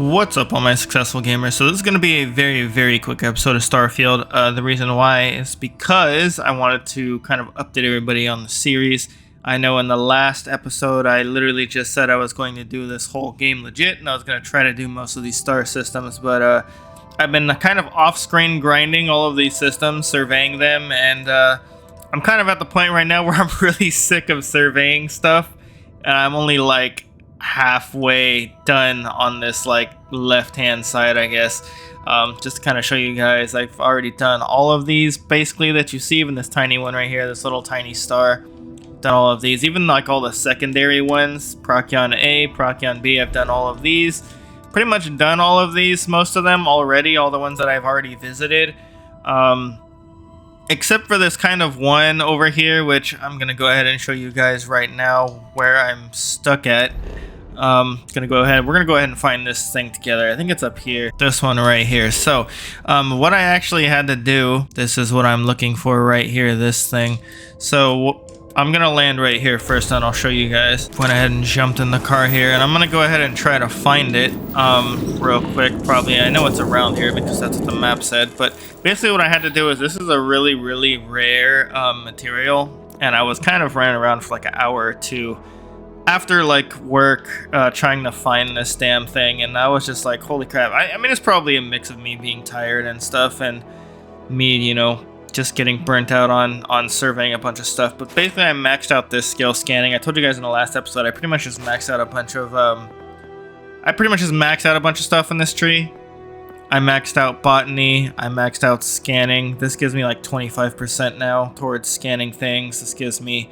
What's up, all my successful gamers? So this is going to be a very quick episode of Starfield. The reason why is because I wanted to kind of update everybody on the series. I know in the last episode I literally just said I was going to do this whole game legit and I was going to try to do most of these star systems, but I've been kind of off-screen grinding all of these systems, surveying them, and I'm kind of at the point right now where I'm really sick of surveying stuff, and I'm only like halfway done on this like left hand side, I guess. Just to kind of show you guys, I've already done all of these basically that you see, even this tiny one right here, this little tiny star. Done all of these, even like all the secondary ones, Procyon A, Procyon B, I've done all of these. Pretty much done all of these, most of them already, all the ones that I've already visited. Except for this kind of one over here, which I'm gonna go ahead and show you guys right now where I'm stuck at. We're gonna go ahead and find this thing together. I think it's up here, this one right here. So what I actually had to do, this is what I'm looking for right here, this thing. So I'm gonna land right here first, and I'll show you guys. Went ahead and jumped in the car here, and I'm gonna go ahead and try to find it real quick. Probably, I know it's around here because that's what the map said, but basically what I had to do is, this is a really rare material, and I was kind of running around for like an hour or two after like work trying to find this damn thing, and I was just like, holy crap. I mean, it's probably a mix of me being tired and stuff, and me, you know, just getting burnt out on surveying a bunch of stuff. But basically I maxed out this skill scanning. I told you guys in the last episode I pretty much just maxed out a bunch of stuff in this tree. I maxed out botany, I maxed out scanning. This gives me like 25% now towards scanning things. This gives me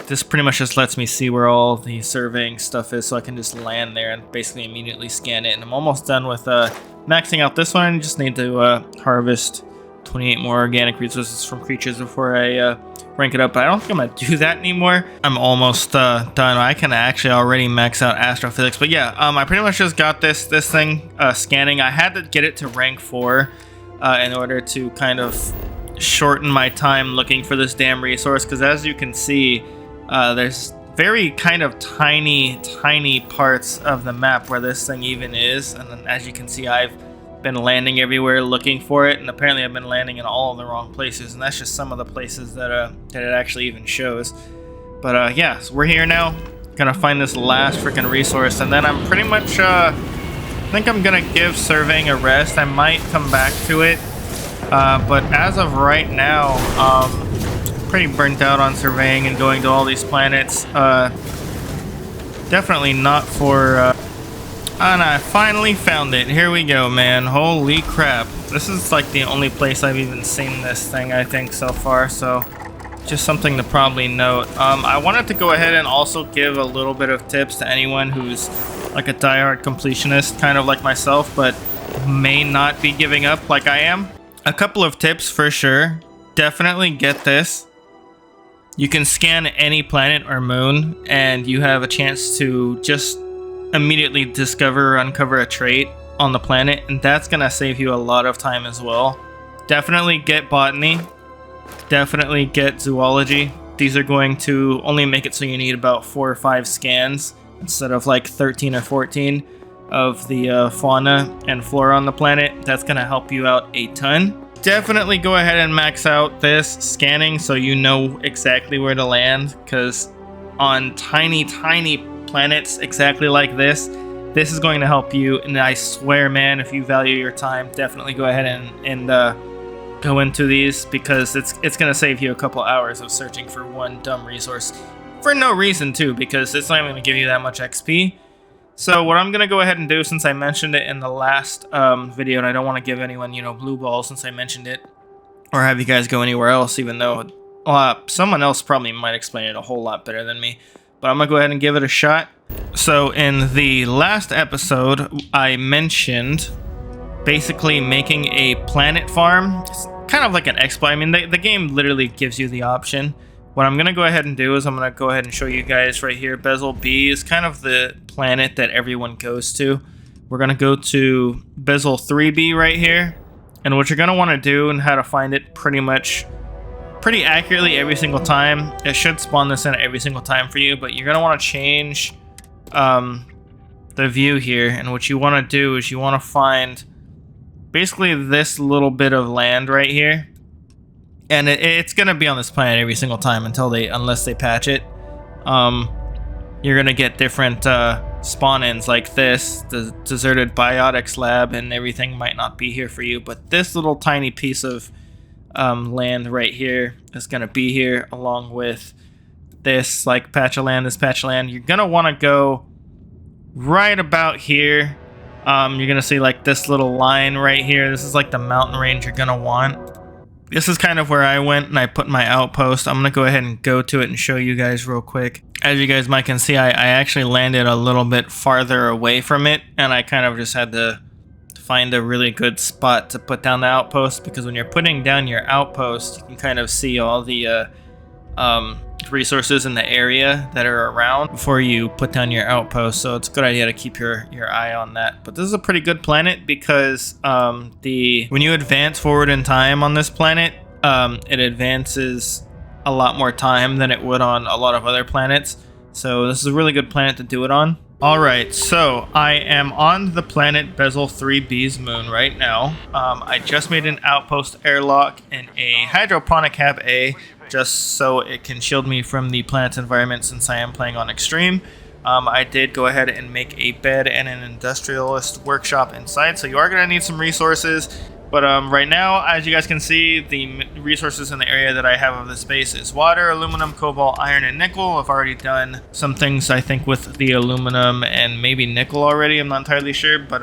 this pretty much just lets me see where all the surveying stuff is, so I can just land there and basically immediately scan it. And I'm almost done with maxing out this one. I just need to harvest 28 more organic resources from creatures before I rank it up, but I don't think I'm gonna do that anymore. I'm almost done. I can actually already max out astrophysics, but yeah, I pretty much just got this thing scanning. I had to get it to rank 4 in order to kind of shorten my time looking for this damn resource, because as you can see, there's very kind of tiny parts of the map where this thing even is, and then as you can see, I've been landing everywhere looking for it, and apparently I've been landing in all of the wrong places, and that's just some of the places that it actually even shows. But yeah, so we're here now, gonna find this last freaking resource, and then I'm pretty much I think I'm gonna give surveying a rest. I might come back to it, but as of right now, pretty burnt out on surveying and going to all these planets. Definitely not for and I finally found it. Here we go, man. Holy crap. This is like the only place I've even seen this thing, I think, so far, so just something to probably note. I wanted to go ahead and also give a little bit of tips to anyone who's like a diehard completionist, kind of like myself, but may not be giving up like I am. A couple of tips for sure. Definitely get this. You can scan any planet or moon, and you have a chance to just immediately discover or uncover a trait on the planet, and that's gonna save you a lot of time as well. Definitely get botany, definitely get zoology. These are going to only make it so you need about 4 or 5 scans instead of like 13 or 14 of the fauna and flora on the planet. That's gonna help you out a ton. Definitely go ahead and max out this scanning so you know exactly where to land, because on tiny planets exactly like this is going to help you, and I swear, man, if you value your time, definitely go ahead and go into these, because it's going to save you a couple hours of searching for one dumb resource for no reason too, because it's not even going to give you that much XP. So what I'm going to go ahead and do, since I mentioned it in the last video, and I don't want to give anyone, you know, blue balls since I mentioned it, or have you guys go anywhere else, even though someone else probably might explain it a whole lot better than me. But I'm gonna go ahead and give it a shot. So in the last episode, I mentioned basically making a planet farm. It's kind of like an expo. I mean, the game literally gives you the option. What I'm gonna go ahead and do is I'm gonna go ahead and show you guys right here. Bezel B is kind of the planet that everyone goes to. We're gonna go to Bezel 3B right here. And what you're gonna wanna do, and how to find it pretty accurately every single time. It should spawn this in every single time for you, but you're gonna want to change the view here, and what you want to do is you want to find basically this little bit of land right here, and it's gonna be on this planet every single time unless they patch it. You're gonna get different spawn-ins like this. The deserted biotics lab and everything might not be here for you, but this little tiny piece of land right here is gonna be here, along with this like patch of land, this patch of land. You're gonna want to go right about here. You're gonna see like this little line right here. This is like the mountain range you're gonna want. This is kind of where I went and I put my outpost. I'm gonna go ahead and go to it and show you guys real quick. As you guys might can see, I actually landed a little bit farther away from it, and I kind of just had to find a really good spot to put down the outpost, because when you're putting down your outpost, you can kind of see all the resources in the area that are around before you put down your outpost. So it's a good idea to keep your eye on that. But this is a pretty good planet because when you advance forward in time on this planet, it advances a lot more time than it would on a lot of other planets. So this is a really good planet to do it on. Alright, so I am on the planet Bezel 3b's moon right now. I just made an outpost airlock in a hydroponic hab A, just so it can shield me from the planet's environment since I am playing on extreme. I did go ahead and make a bed and an industrialist workshop inside, so you are going to need some resources. But right now, as you guys can see, the resources in the area that I have of this base is water, aluminum, cobalt, iron, and nickel. I've already done some things, I think, with the aluminum and maybe nickel already. I'm not entirely sure, but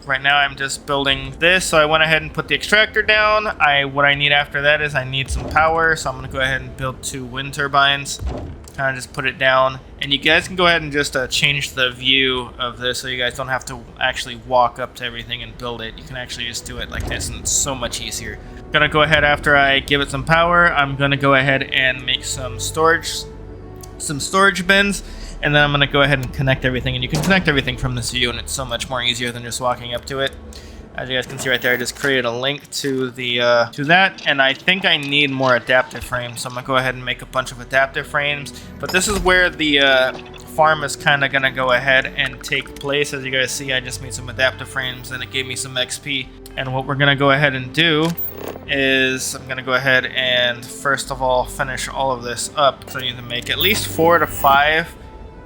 right now I'm just building this. So I went ahead and put the extractor down. What I need after that is I need some power, so I'm going to go ahead and build 2 wind turbines. Kind of just put it down, and you guys can go ahead and just change the view of this so you guys don't have to actually walk up to everything and build it. You can actually just do it like this, and it's so much easier. Gonna go ahead, after I give it some power, I'm gonna go ahead and make some storage bins, and then I'm gonna go ahead and connect everything. And you can connect everything from this view, and it's so much more easier than just walking up to it. As you guys can see right there, I just created a link to that, and I think I need more adaptive frames, so I'm gonna go ahead and make a bunch of adaptive frames. But this is where the farm is kind of gonna go ahead and take place. As you guys see, I just made some adaptive frames, and it gave me some XP. And what we're gonna go ahead and do is I'm gonna go ahead and first of all finish all of this up. So I need to make at least 4 to 5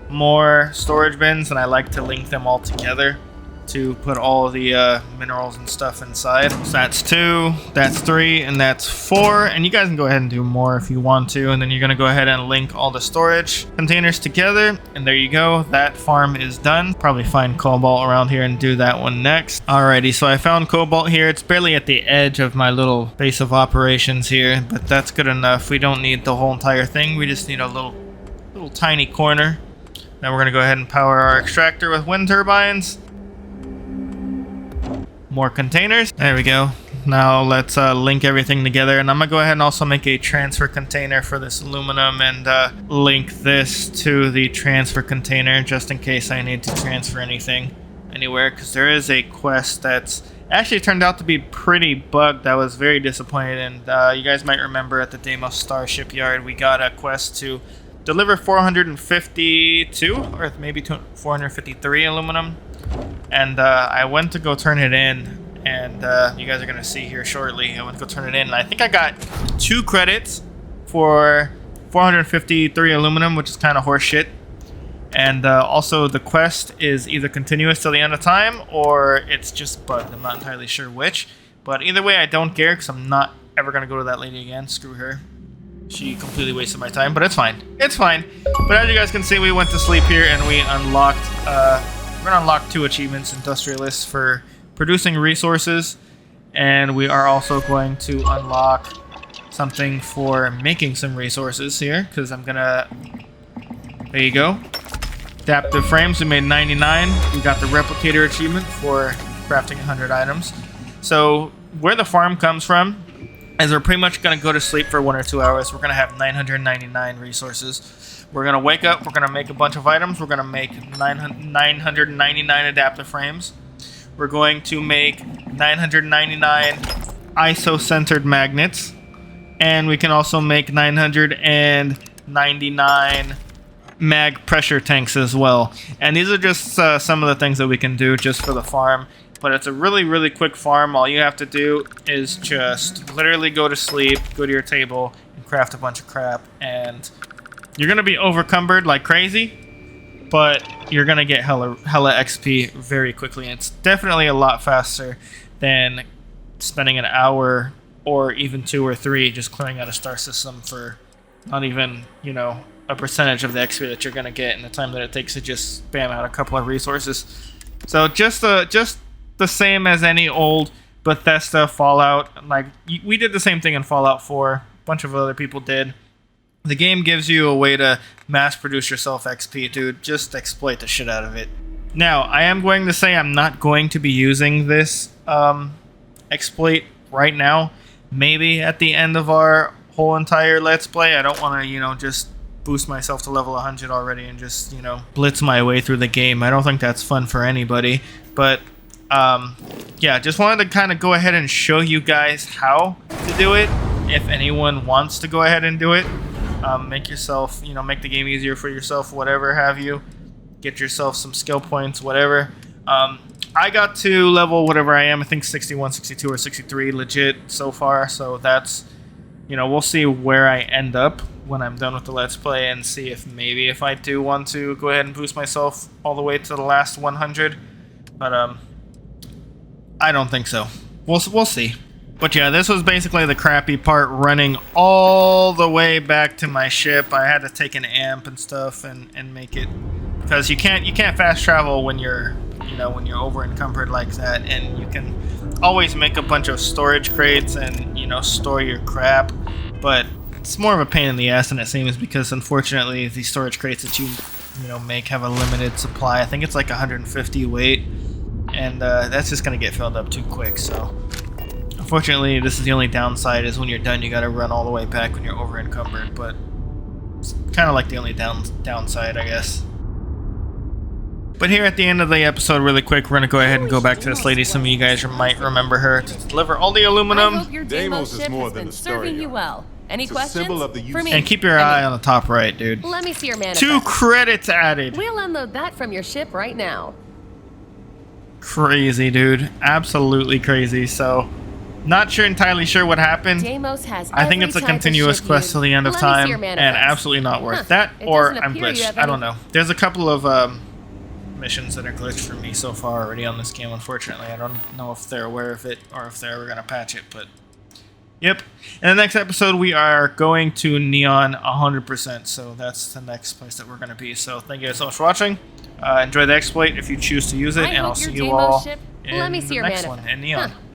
more storage bins, and I like to link them all together to put all the minerals and stuff inside. So that's 2, that's 3, and that's 4. And you guys can go ahead and do more if you want to. And then you're gonna go ahead and link all the storage containers together. And there you go, that farm is done. Probably find cobalt around here and do that one next. Alrighty, so I found cobalt here. It's barely at the edge of my little base of operations here, but that's good enough. We don't need the whole entire thing. We just need a little tiny corner. Now we're gonna go ahead and power our extractor with wind turbines. More containers. There we go. Now let's link everything together, and I'm gonna go ahead and also make a transfer container for this aluminum and link this to the transfer container just in case I need to transfer anything anywhere, because there is a quest that's actually turned out to be pretty bugged. I was very disappointed, and you guys might remember at the Deimos Star Shipyard we got a quest to deliver 452 or maybe 453 aluminum. And I went to go turn it in, and you guys are going to see here shortly. I went to go turn it in, and I think I got 2 credits for 453 aluminum, which is kind of horseshit. And also the quest is either continuous till the end of time, or it's just bugged. I'm not entirely sure which. But either way, I don't care, because I'm not ever going to go to that lady again. Screw her. She completely wasted my time, but it's fine. It's fine. But as you guys can see, we went to sleep here, and we unlocked... we're going to unlock 2 achievements, Industrialists, for producing resources. And we are also going to unlock something for making some resources here, because I'm going to... There you go. Adaptive frames, we made 99. We got the Replicator achievement for crafting 100 items. So where the farm comes from is we're pretty much going to go to sleep for 1 or 2 hours. We're going to have 999 resources. We're going to wake up. We're going to make a bunch of items. We're going to make 999 adaptive frames. We're going to make 999 ISO-centered magnets. And we can also make 999 mag pressure tanks as well. And these are just some of the things that we can do just for the farm. But it's a really, really quick farm. All you have to do is just literally go to sleep, go to your table, and craft a bunch of crap. And you're going to be overcumbered like crazy, but you're going to get hella XP very quickly. And it's definitely a lot faster than spending an hour or even 2 or 3 just clearing out a star system for not even, you know, a percentage of the XP that you're going to get in the time that it takes to just spam out a couple of resources. So just the same as any old Bethesda Fallout. Like, we did the same thing in Fallout 4. A bunch of other people did. The game gives you a way to mass produce yourself XP, dude. Just exploit the shit out of it. Now, I am going to say I'm not going to be using this exploit right now. Maybe at the end of our whole entire Let's Play. I don't want to, you know, just boost myself to level 100 already and just, you know, blitz my way through the game. I don't think that's fun for anybody. But yeah, just wanted to kind of go ahead and show you guys how to do it. If anyone wants to go ahead and do it, make yourself, you know, make the game easier for yourself, whatever have you. Get yourself some skill points, whatever. I got to level whatever I am, I think 61, 62, or 63 legit so far. So that's, you know, we'll see where I end up when I'm done with the Let's Play and see if maybe if I do want to go ahead and boost myself all the way to the last 100. But I don't think so. We'll see. But yeah, this was basically the crappy part, running all the way back to my ship. I had to take an amp and stuff and make it, because you can't fast travel when you're, you know, when you're over encumbered like that. And you can always make a bunch of storage crates and, you know, store your crap, but it's more of a pain in the ass than it seems, because unfortunately the storage crates that you know make have a limited supply. I think it's like 150 weight, and that's just gonna get filled up too quick. So unfortunately, this is the only downside, is when you're done you gotta run all the way back when you're over encumbered. But it's kind of like the only downside, I guess. But here at the end of the episode, really quick, we're going to go ahead and go back to this lady. Some of you guys might remember her, to deliver all the aluminum. I hope your Deimos ship has been serving you well. Any questions? For me. And keep your eye on the top right, dude. Let me see your manifest. 2 credits added. We'll unload that from your ship right now. Crazy, dude. Absolutely crazy. So, not entirely sure what happened. Deimos has I think it's a continuous quest till the end of time, and absolutely not worth that, or I'm glitched. I don't know. There's a couple of missions that are glitched for me so far already on this game, unfortunately. I don't know if they're aware of it or if they're ever going to patch it, but yep. In the next episode, we are going to Neon 100%, so that's the next place that we're going to be. So thank you guys so much for watching. Enjoy the exploit if you choose to use it, and I'll see you all in the next one in Neon.